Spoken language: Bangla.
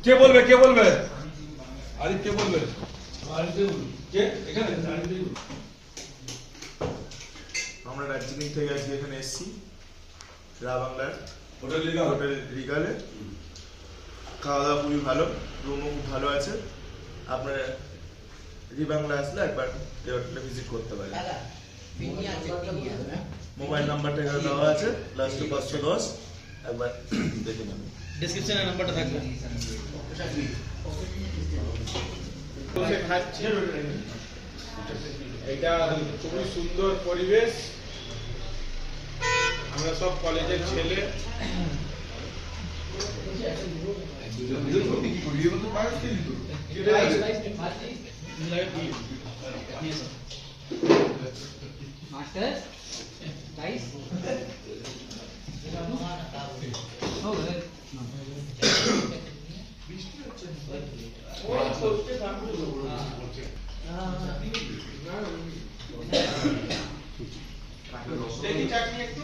কে বলবে কে বলবে আরিফ কে বলবে কে এখানে আমরা দার্জিলিং থেকে আজকে এখানে এসেছি রাবাংলার হোটেল রিগালে। খাওয়া দাওয়া খুবই ভালো, রুমও খুব ভালো আছে। আপনারা রিবাংলা আসলে একবার হোটেলে ভিজিট করতে পারেন। মোবাইল নাম্বারটা এখানে দেওয়া আছে, লাস্টে 510, একবার দেখে নেবেন। ডেসক্রিপশনে নাম্বারটা থাকবে। এটা খুবই সুন্দর পরিবেশ। আমরা সব কলেজের ছেলে। मास्टर गाइस हो गए দেখি চাটনি একটু